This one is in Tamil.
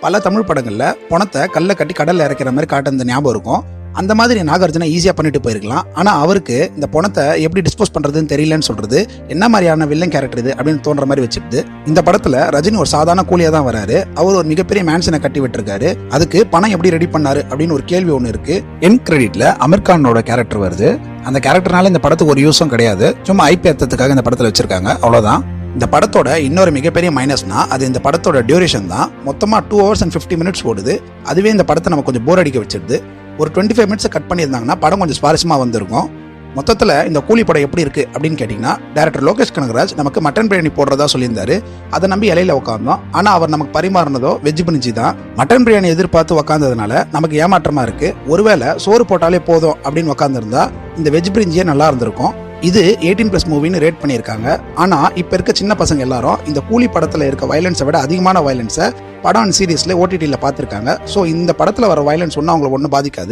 பல தமிழ் படங்கள்ல பணத்தை கல்ல கட்டி கடல்ல இறக்கிற மாதிரி காட்டுற ஞாபகம் இருக்கும். அந்த மாதிரி நாகார்ஜுனா ஈஸியா பண்ணிட்டு போயிருக்கலாம். ஆனா அவருக்கு இந்த பணத்தை எப்படி டிஸ்போஸ் பண்றதுன்னு தெரியலன்னு சொல்றது என்ன மாதிரியான வில்லன் கேரக்டர் இது அப்படின்னு தோன்ற மாதிரி வச்சுட்டு, இந்த படத்துல ரஜினி ஒரு சாதாரண கூலியா தான் வராரு. அவர் ஒரு மிகப்பெரிய மேன்ஷனை கட்டி விட்டுருக்காரு. அதுக்கு பணம் எப்படி ரெடி பண்ணாரு அப்படின்னு ஒரு கேள்வி ஒண்ணு இருக்கு. என் கிரெடிட்ல அமீர் கானோட கேரக்டர் வருது. அந்த கேரக்டர்னால இந்த படத்துக்கு ஒரு யூஸும் கிடையாது. சும்மா ஐபி அர்த்தத்துக்காக இந்த படத்துல வச்சிருக்காங்க, அவ்வளவுதான். இந்த படத்தோட இன்னொரு மிகப்பெரிய மைனஸ்னா அது இந்த படத்தோட டியூரேஷன் தான். மொத்தமா 2 hours and 50 minutes ஓடுது. அதுவே இந்த படத்தை நம்ம கொஞ்சம் போர் அடிக்க வச்சிருது. ஒரு 25 minutes கட் பண்ணியிருந்தாங்கன்னா படம் கொஞ்சம் சுவாரஸ்யமா வந்திருக்கும். மொத்தத்தில் இந்த கூலி படம் எப்படி இருக்கு அப்படின்னு கேட்டீங்கன்னா, டைரக்டர் லோகேஷ் கனகராஜ் நமக்கு மட்டன் பிரியாணி போடுறதா சொல்லியிருந்தாரு. அதை நம்பி இலையில உட்காந்தோம். ஆனா அவர் நமக்கு பரிமாறினதோ வெஜ் பிரிஞ்சி தான். மட்டன் பிரியாணி எதிர்பார்த்து உட்காந்ததுனால நமக்கு ஏமாற்றமா இருக்கு. ஒருவேளை சோறு போட்டாலே போதும் அப்படின்னு உட்காந்துருந்தா இந்த வெஜ் பிரிஞ்சியே நல்லா இருந்திருக்கும். இது 18+ மூவின்னு ரேட் பண்ணியிருக்காங்க. ஆனா இப்ப இருக்க சின்ன பசங்க எல்லாரும் இந்த கூலி படத்துல இருக்க வயலன்ஸை விட அதிகமான வயலன்ஸை படம் சீரீஸ்ல OTT-ல பார்த்திருக்காங்க. ஸோ இந்த படத்துல வர வயலன்ஸ் ஒன்றும் அவங்களை ஒன்றும் பாதிக்காது.